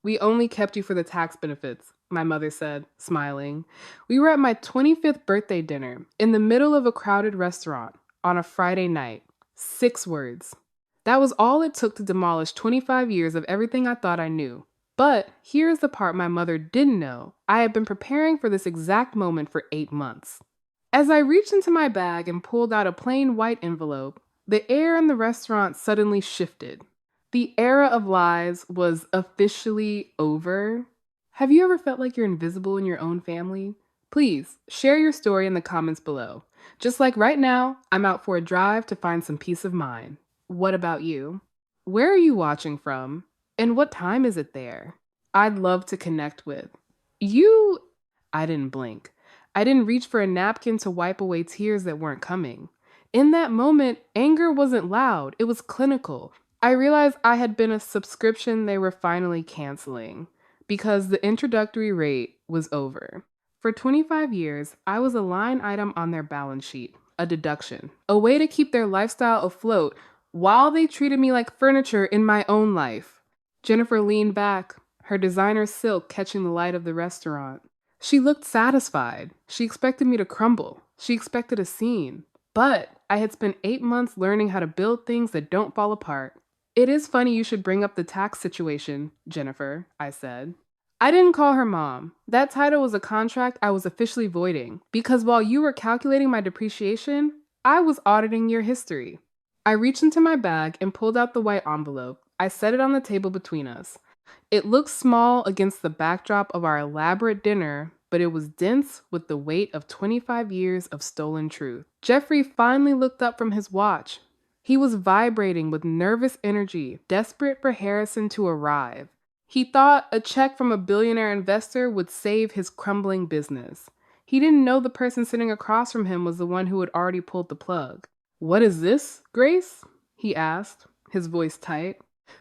We only kept you for the tax benefits, my mother said, smiling. We were at my 25th birthday dinner in the middle of a crowded restaurant on a Friday night. 6 words. That was all it took to demolish 25 years of everything I thought I knew. But here's the part my mother didn't know. I had been preparing for this exact moment for 8 months. As I reached into my bag and pulled out a plain white envelope, the air in the restaurant suddenly shifted. The era of lies was officially over. Have you ever felt like you're invisible in your own family? Please share your story in the comments below. Just like right now, I'm out for a drive to find some peace of mind. What about you? Where are you watching from? And what time is it there? I'd love to connect with. You. I didn't blink. I didn't reach for a napkin to wipe away tears that weren't coming. In that moment, anger wasn't loud, it was clinical. I realized I had been a subscription they were finally canceling because the introductory rate was over. For 25 years, I was a line item on their balance sheet, a deduction, a way to keep their lifestyle afloat while they treated me like furniture in my own life. Jennifer leaned back, her designer silk catching the light of the restaurant. She looked satisfied. She expected me to crumble. She expected a scene. But I had spent 8 months learning how to build things that don't fall apart. It is funny you should bring up the tax situation, Jennifer, I said. I didn't call her mom. That title was a contract I was officially voiding, because while you were calculating my depreciation, I was auditing your history. I reached into my bag and pulled out the white envelope. I set it on the table between us. It looked small against the backdrop of our elaborate dinner, but it was dense with the weight of 25 years of stolen truth. Jeffrey finally looked up from his watch. He was vibrating with nervous energy, desperate for Harrison to arrive. He thought a check from a billionaire investor would save his crumbling business. He didn't know the person sitting across from him was the one who had already pulled the plug. "What is this, Grace?" he asked, his voice tight.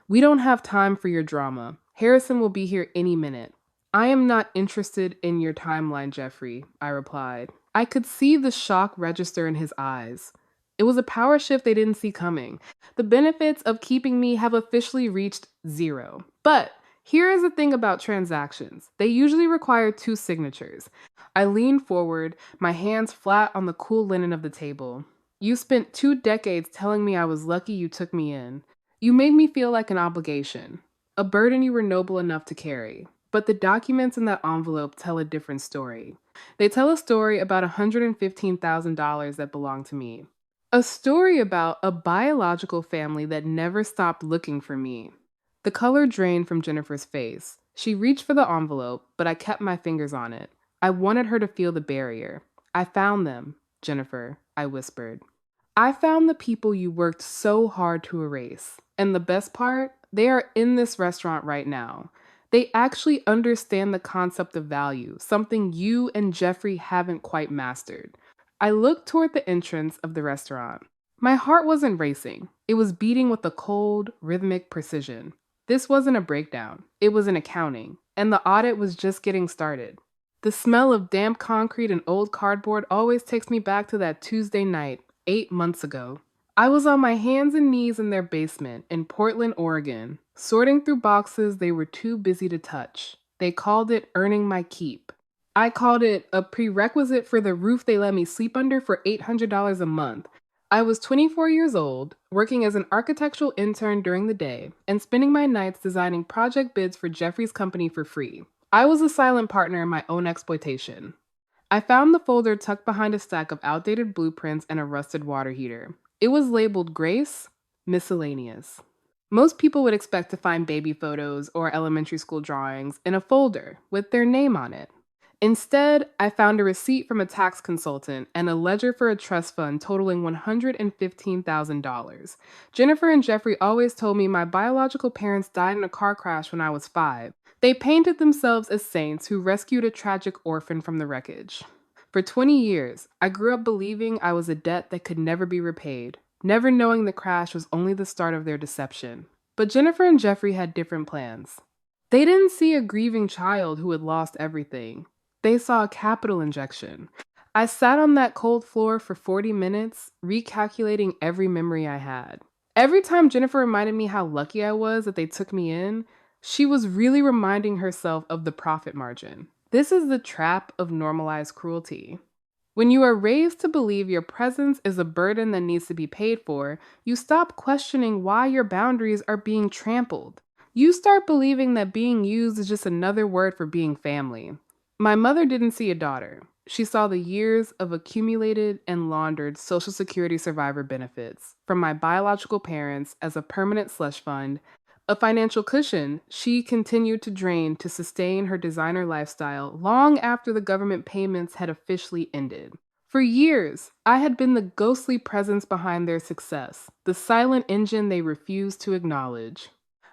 "We don't have time for your drama. Harrison will be here any minute." "I am not interested in your timeline, Jeffrey," I replied. I could see the shock register in his eyes. It was a power shift they didn't see coming. The benefits of keeping me have officially reached 0. But here is the thing about transactions. They usually require 2 signatures. I leaned forward, my hands flat on the cool linen of the table. "You spent 2 decades telling me I was lucky you took me in. You made me feel like an obligation, a burden you were noble enough to carry. But the documents in that envelope tell a different story. They tell a story about $115,000 that belonged to me. A story about a biological family that never stopped looking for me." The color drained from Jennifer's face. She reached for the envelope, but I kept my fingers on it. I wanted her to feel the barrier. "I found them, Jennifer," I whispered. "I found the people you worked so hard to erase. And the best part, they are in this restaurant right now. They actually understand the concept of value, something you and Jeffrey haven't quite mastered." I looked toward the entrance of the restaurant. My heart wasn't racing. It was beating with a cold, rhythmic precision. This wasn't a breakdown. It was an accounting, and the audit was just getting started. The smell of damp concrete and old cardboard always takes me back to that Tuesday night, 8 months ago. I was on my hands and knees in their basement in Portland, Oregon, sorting through boxes they were too busy to touch. They called it earning my keep. I called it a prerequisite for the roof they let me sleep under for $800 a month. I was 24 years old, working as an architectural intern during the day, and spending my nights designing project bids for Jeffrey's company for free. I was a silent partner in my own exploitation. I found the folder tucked behind a stack of outdated blueprints and a rusted water heater. It was labeled Grace, Miscellaneous. Most people would expect to find baby photos or elementary school drawings in a folder with their name on it. Instead, I found a receipt from a tax consultant and a ledger for a trust fund totaling $115,000. Jennifer and Jeffrey always told me my biological parents died in a car crash when I was 5. They painted themselves as saints who rescued a tragic orphan from the wreckage. For 20 years, I grew up believing I was a debt that could never be repaid, never knowing the crash was only the start of their deception. But Jennifer and Jeffrey had different plans. They didn't see a grieving child who had lost everything. They saw a capital injection. I sat on that cold floor for 40 minutes, recalculating every memory I had. Every time Jennifer reminded me how lucky I was that they took me in, She was really reminding herself of the profit margin. This is the trap of normalized cruelty. When you are raised to believe your presence is a burden that needs to be paid for, you stop questioning why your boundaries are being trampled. You start believing that being used is just another word for being family. My mother didn't see a daughter. She saw the years of accumulated and laundered Social Security survivor benefits from my biological parents as a permanent slush fund, a financial cushion she continued to drain to sustain her designer lifestyle long after the government payments had officially ended. For years, I had been the ghostly presence behind their success, the silent engine they refused to acknowledge.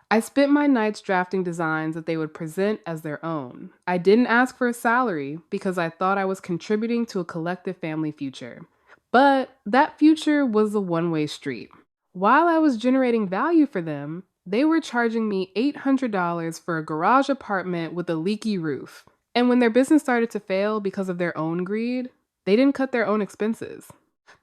I spent my nights drafting designs that they would present as their own. I didn't ask for a salary because I thought I was contributing to a collective family future. But that future was a one-way street. While I was generating value for them, they were charging me $800 for a garage apartment with a leaky roof. And when their business started to fail because of their own greed, they didn't cut their own expenses.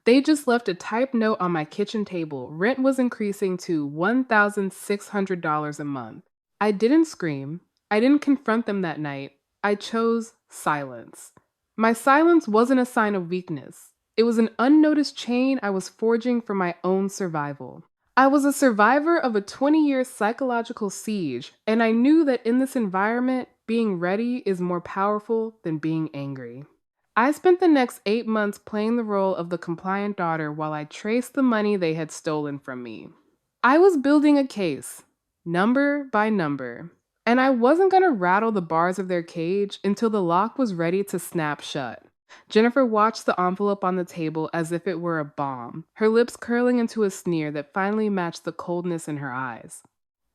They just left a typed note on my kitchen table. Rent was increasing to $1,600 a month. I didn't scream. I didn't confront them that night. I chose silence. My silence wasn't a sign of weakness. It was an unnoticed chain I was forging for my own survival. I was a survivor of a 20-year psychological siege, and I knew that in this environment, being ready is more powerful than being angry. I spent the next 8 months playing the role of the compliant daughter while I traced the money they had stolen from me. I was building a case, number by number, and I wasn't going to rattle the bars of their cage until the lock was ready to snap shut. Jennifer watched the envelope on the table as if it were a bomb, her lips curling into a sneer that finally matched the coldness in her eyes.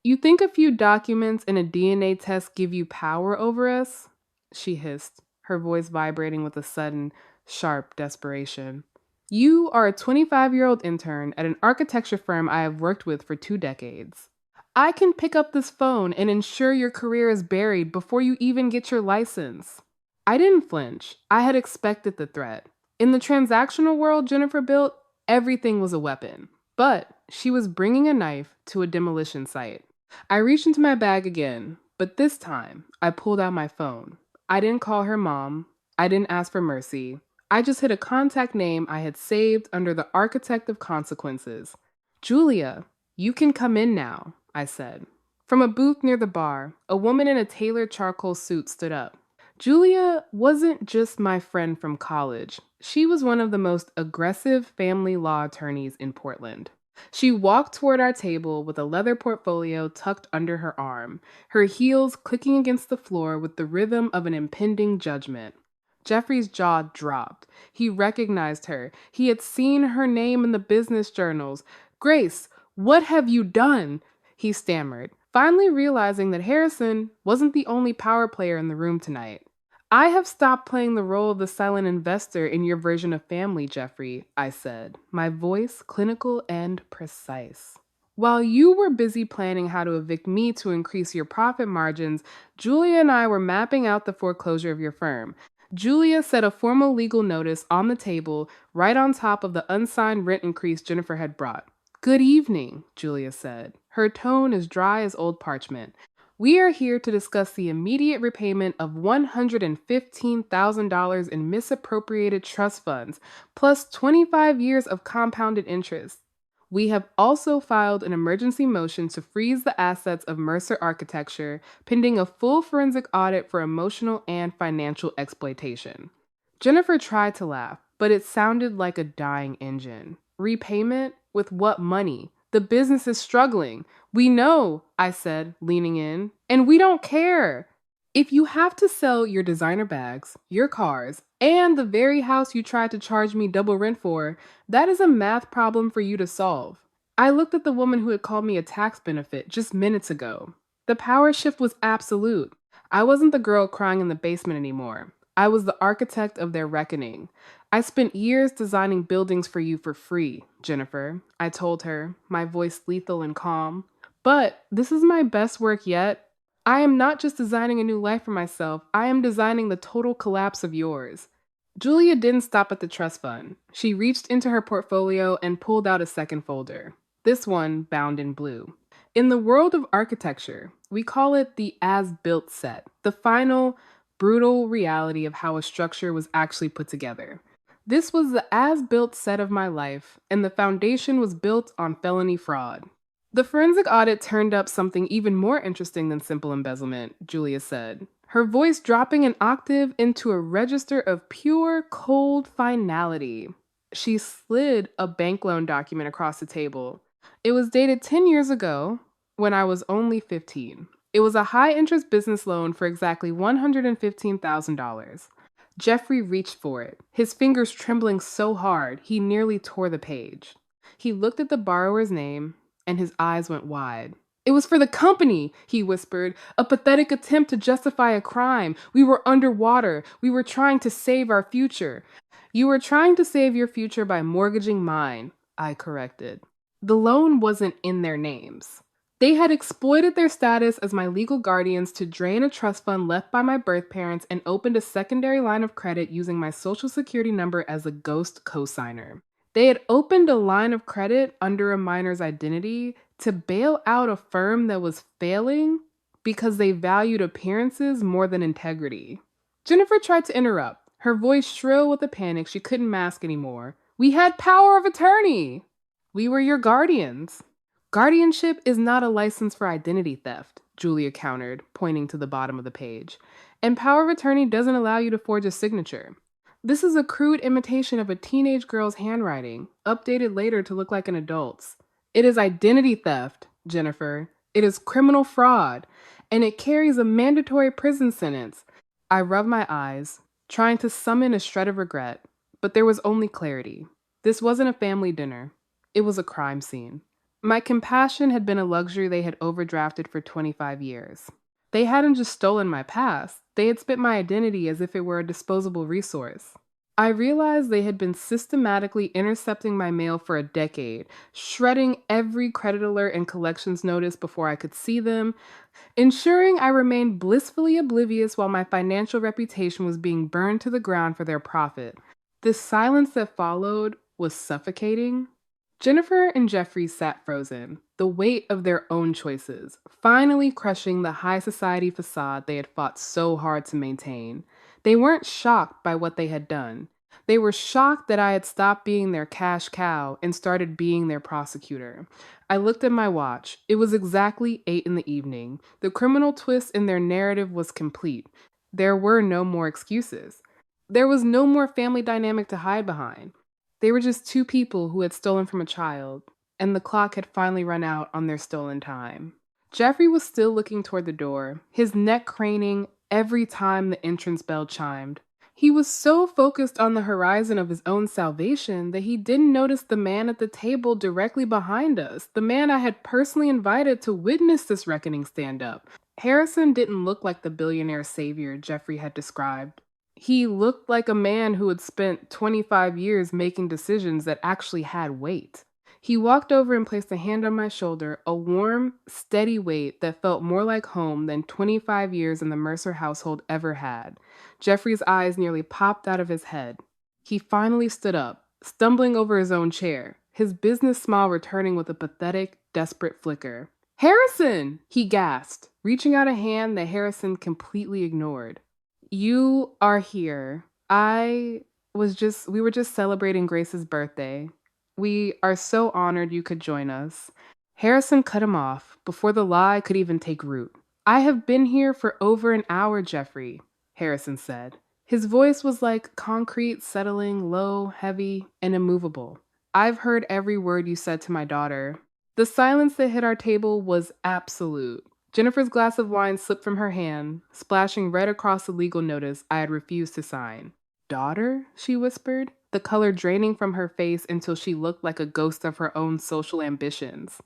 "You think a few documents and a DNA test give you power over us?" she hissed, her voice vibrating with a sudden, sharp desperation. "You are a 25-year-old intern at an architecture firm I have worked with for 2 decades. I can pick up this phone and ensure your career is buried before you even get your license." I didn't flinch. I had expected the threat. In the transactional world Jennifer built, everything was a weapon. But she was bringing a knife to a demolition site. I reached into my bag again, but this time I pulled out my phone. I didn't call her mom. I didn't ask for mercy. I just hit a contact name I had saved under the architect of consequences. "Julia, you can come in now," I said. From a booth near the bar, a woman in a tailored charcoal suit stood up. Julia wasn't just my friend from college. She was one of the most aggressive family law attorneys in Portland. She walked toward our table with a leather portfolio tucked under her arm, her heels clicking against the floor with the rhythm of an impending judgment. Jeffrey's jaw dropped. He recognized her. He had seen her name in the business journals. "Grace, what have you done?" he stammered, finally realizing that Harrison wasn't the only power player in the room tonight. "I have stopped playing the role of the silent investor in your version of family, Jeffrey," I said, my voice clinical and precise. "While you were busy planning how to evict me to increase your profit margins, Julia and I were mapping out the foreclosure of your firm." Julia set a formal legal notice on the table right on top of the unsigned rent increase Jennifer had brought. "Good evening," Julia said, her tone as dry as old parchment. "We are here to discuss the immediate repayment of $115,000 in misappropriated trust funds, plus 25 years of compounded interest. We have also filed an emergency motion to freeze the assets of Mercer Architecture, pending a full forensic audit for emotional and financial exploitation." Jennifer tried to laugh, but it sounded like a dying engine. "Repayment? With what money? The business is struggling." "We know," I said, leaning in, "and we don't care. If you have to sell your designer bags, your cars, and the very house you tried to charge me double rent for, that is a math problem for you to solve." I looked at the woman who had called me a tax benefit just minutes ago. The power shift was absolute. I wasn't the girl crying in the basement anymore. I was the architect of their reckoning. "I spent years designing buildings for you for free, Jennifer," I told her, my voice lethal and calm. "But this is my best work yet. I am not just designing a new life for myself, I am designing the total collapse of yours." Julia didn't stop at the trust fund. She reached into her portfolio and pulled out a second folder. This one bound in blue. "In the world of architecture, We call it the as-built set, the final, brutal reality of how a structure was actually put together. This was the as-built set of my life, and the foundation was built on felony fraud. The forensic audit turned up something even more interesting than simple embezzlement, Julia said, her voice dropping an octave into a register of pure, cold finality. She slid a bank loan document across the table. It was dated 10 years ago, when I was only 15. It was a high-interest business loan for exactly $115,000. Jeffrey reached for it, his fingers trembling so hard he nearly tore the page. He looked at the borrower's name, and his eyes went wide. "It was for the company," he whispered, "a pathetic attempt to justify a crime. We were underwater. We were trying to save our future." "You were trying to save your future by mortgaging mine," I corrected. The loan wasn't in their names. They had exploited their status as my legal guardians to drain a trust fund left by my birth parents and opened a secondary line of credit using my social security number as a ghost cosigner. They had opened a line of credit under a minor's identity to bail out a firm that was failing because they valued appearances more than integrity. Jennifer tried to interrupt, her voice shrill with a panic she couldn't mask anymore. "We had power of attorney! We were your guardians." "Guardianship is not a license for identity theft," Julia countered, pointing to the bottom of the page. "And power of attorney doesn't allow you to forge a signature. This is a crude imitation of a teenage girl's handwriting, updated later to look like an adult's. It is identity theft, Jennifer. It is criminal fraud, and it carries a mandatory prison sentence." I rubbed my eyes, trying to summon a shred of regret, but there was only clarity. This wasn't a family dinner. It was a crime scene. My compassion had been a luxury they had overdrafted for 25 years. They hadn't just stolen my past, they had spent my identity as if it were a disposable resource. I realized they had been systematically intercepting my mail for a decade, shredding every credit alert and collections notice before I could see them, ensuring I remained blissfully oblivious while my financial reputation was being burned to the ground for their profit. The silence that followed was suffocating. Jennifer and Jeffrey sat frozen, the weight of their own choices, finally crushing the high society facade they had fought so hard to maintain. They weren't shocked by what they had done. They were shocked that I had stopped being their cash cow and started being their prosecutor. I looked at my watch. It was exactly 8 in the evening. The criminal twist in their narrative was complete. There were no more excuses. There was no more family dynamic to hide behind. They were just two people who had stolen from a child, and the clock had finally run out on their stolen time. Jeffrey was still looking toward the door, his neck craning every time the entrance bell chimed. He was so focused on the horizon of his own salvation that he didn't notice the man at the table directly behind us, the man I had personally invited to witness this reckoning stand up. Harrison didn't look like the billionaire savior Jeffrey had described. He looked like a man who had spent 25 years making decisions that actually had weight. He walked over and placed a hand on my shoulder, a warm, steady weight that felt more like home than 25 years in the Mercer household ever had. Jeffrey's eyes nearly popped out of his head. He finally stood up, stumbling over his own chair, his business smile returning with a pathetic, desperate flicker. "Harrison!" he gasped, reaching out a hand that Harrison completely ignored. "You are here. We were just celebrating Grace's birthday. We are so honored you could join us." Harrison cut him off before the lie could even take root. "I have been here for over an hour, Jeffrey," Harrison said. His voice was like concrete settling low, heavy, and immovable. "I've heard every word you said to my daughter." The silence that hit our table was absolute. Jennifer's glass of wine slipped from her hand, splashing red across the legal notice I had refused to sign. "Daughter?" she whispered, the color draining from her face until she looked like a ghost of her own social ambitions.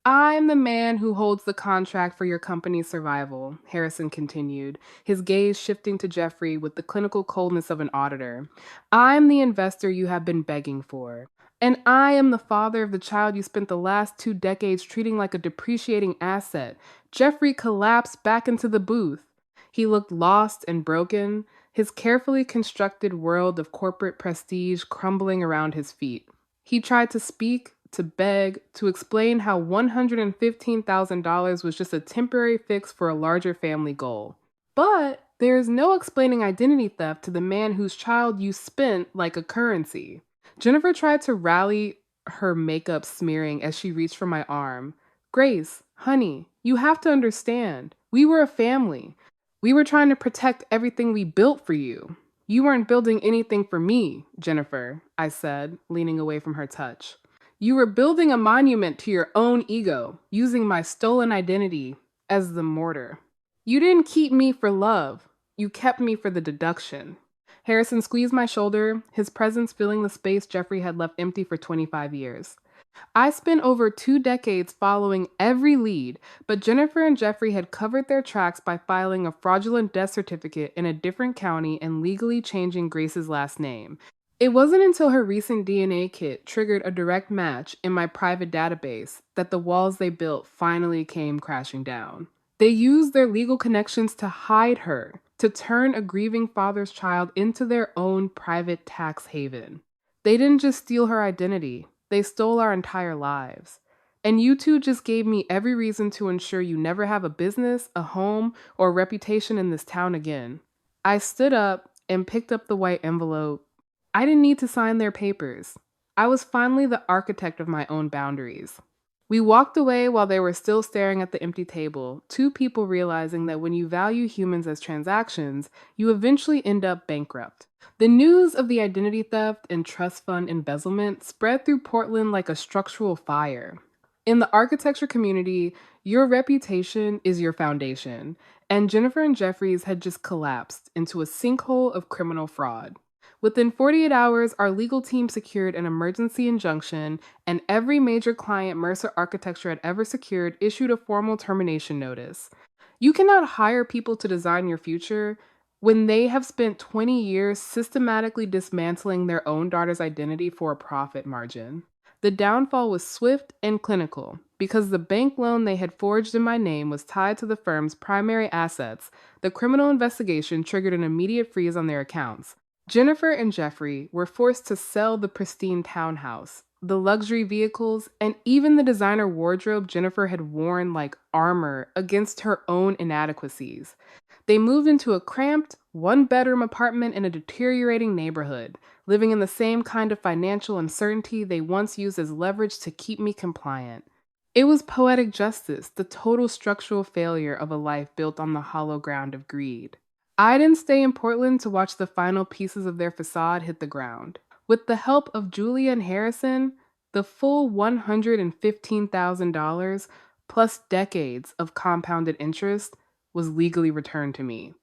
"I'm the man who holds the contract for your company's survival," Harrison continued, his gaze shifting to Jeffrey with the clinical coldness of an auditor. "I'm the investor you have been begging for. And I am the father of the child you spent the last 2 decades treating like a depreciating asset." Jeffrey collapsed back into the booth. He looked lost and broken, his carefully constructed world of corporate prestige crumbling around his feet. He tried to speak, to beg, to explain how $115,000 was just a temporary fix for a larger family goal. But there's no explaining identity theft to the man whose child you spent like a currency. Jennifer tried to rally her makeup smearing as she reached for my arm. Grace, honey, you have to understand. We were a family. We were trying to protect everything we built for you. You weren't building anything for me, Jennifer, I said, leaning away from her touch. You were building a monument to your own ego, using my stolen identity as the mortar. You didn't keep me for love. You kept me for the deduction. Harrison squeezed my shoulder, his presence filling the space Jeffrey had left empty for 25 years. I spent over 2 decades following every lead, but Jennifer and Jeffrey had covered their tracks by filing a fraudulent death certificate in a different county and legally changing Grace's last name. It wasn't until her recent DNA kit triggered a direct match in my private database that the walls they built finally came crashing down. They used their legal connections to hide her, to turn a grieving father's child into their own private tax haven. They didn't just steal her identity. They stole our entire lives. And you two just gave me every reason to ensure you never have a business, a home, or a reputation in this town again. I stood up and picked up the white envelope. I didn't need to sign their papers. I was finally the architect of my own boundaries. We walked away while they were still staring at the empty table, two people realizing that when you value humans as transactions, you eventually end up bankrupt. The news of the identity theft and trust fund embezzlement spread through Portland like a structural fire. In the architecture community, your reputation is your foundation, and Jennifer and Jeffries had just collapsed into a sinkhole of criminal fraud. Within 48 hours, our legal team secured an emergency injunction, and every major client Mercer Architecture had ever secured issued a formal termination notice. You cannot hire people to design your future when they have spent 20 years systematically dismantling their own daughter's identity for a profit margin. The downfall was swift and clinical. Because the bank loan they had forged in my name was tied to the firm's primary assets, the criminal investigation triggered an immediate freeze on their accounts. Jennifer and Jeffrey were forced to sell the pristine townhouse, the luxury vehicles, and even the designer wardrobe Jennifer had worn like armor against her own inadequacies. They moved into a cramped, one-bedroom apartment in a deteriorating neighborhood, living in the same kind of financial uncertainty they once used as leverage to keep me compliant. It was poetic justice, the total structural failure of a life built on the hollow ground of greed. I didn't stay in Portland to watch the final pieces of their facade hit the ground. With the help of Julia and Harrison, the full $115,000 plus decades of compounded interest was legally returned to me.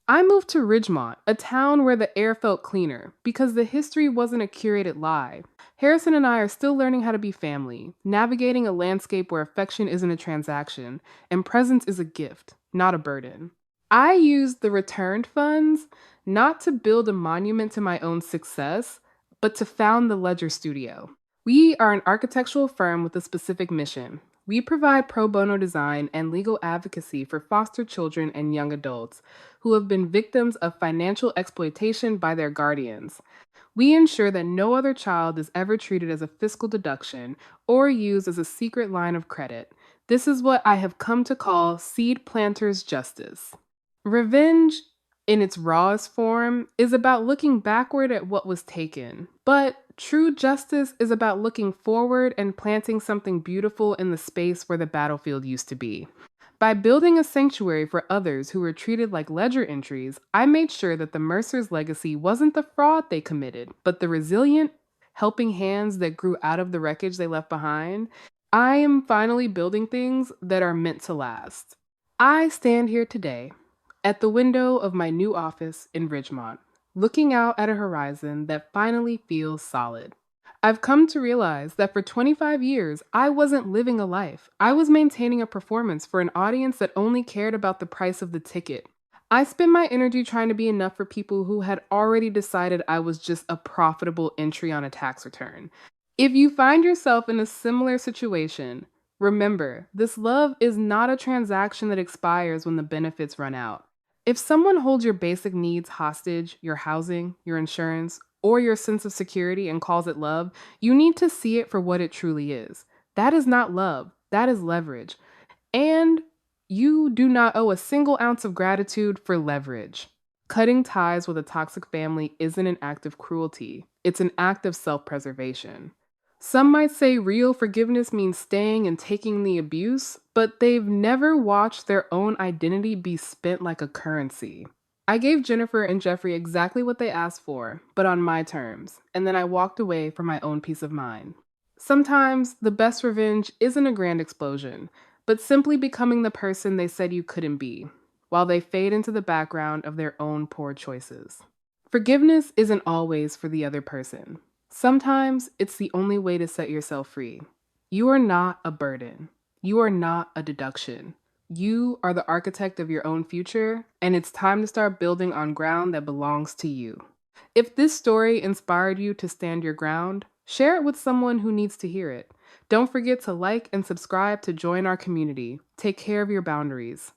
I moved to Ridgemont, a town where the air felt cleaner, because the history wasn't a curated lie. Harrison and I are still learning how to be family, navigating a landscape where affection isn't a transaction, and presence is a gift, not a burden. I used the returned funds not to build a monument to my own success, but to found the Ledger Studio. We are an architectural firm with a specific mission. We provide pro bono design and legal advocacy for foster children and young adults who have been victims of financial exploitation by their guardians. We ensure that no other child is ever treated as a fiscal deduction or used as a secret line of credit. This is what I have come to call seed planters justice. Revenge, in its rawest form, is about looking backward at what was taken. But true justice is about looking forward and planting something beautiful in the space where the battlefield used to be. By building a sanctuary for others who were treated like ledger entries, I made sure that the Mercers' legacy wasn't the fraud they committed, but the resilient, helping hands that grew out of the wreckage they left behind. I am finally building things that are meant to last. I stand here today, at the window of my new office in Ridgemont, looking out at a horizon that finally feels solid. I've come to realize that for 25 years, I wasn't living a life. I was maintaining a performance for an audience that only cared about the price of the ticket. I spent my energy trying to be enough for people who had already decided I was just a profitable entry on a tax return. If you find yourself in a similar situation, remember, this love is not a transaction that expires when the benefits run out. If someone holds your basic needs hostage, your housing, your insurance, or your sense of security and calls it love, you need to see it for what it truly is. That is not love, that is leverage. And you do not owe a single ounce of gratitude for leverage. Cutting ties with a toxic family isn't an act of cruelty, it's an act of self preservation. Some might say real forgiveness means staying and taking the abuse, but they've never watched their own identity be spent like a currency. I gave Jennifer and Jeffrey exactly what they asked for, but on my terms, and then I walked away for my own peace of mind. Sometimes the best revenge isn't a grand explosion, but simply becoming the person they said you couldn't be, while they fade into the background of their own poor choices. Forgiveness isn't always for the other person. Sometimes it's the only way to set yourself free. You are not a burden. You are not a deduction. You are the architect of your own future, and it's time to start building on ground that belongs to you. If this story inspired you to stand your ground, share it with someone who needs to hear it. Don't forget to like and subscribe to join our community. Take care of your boundaries.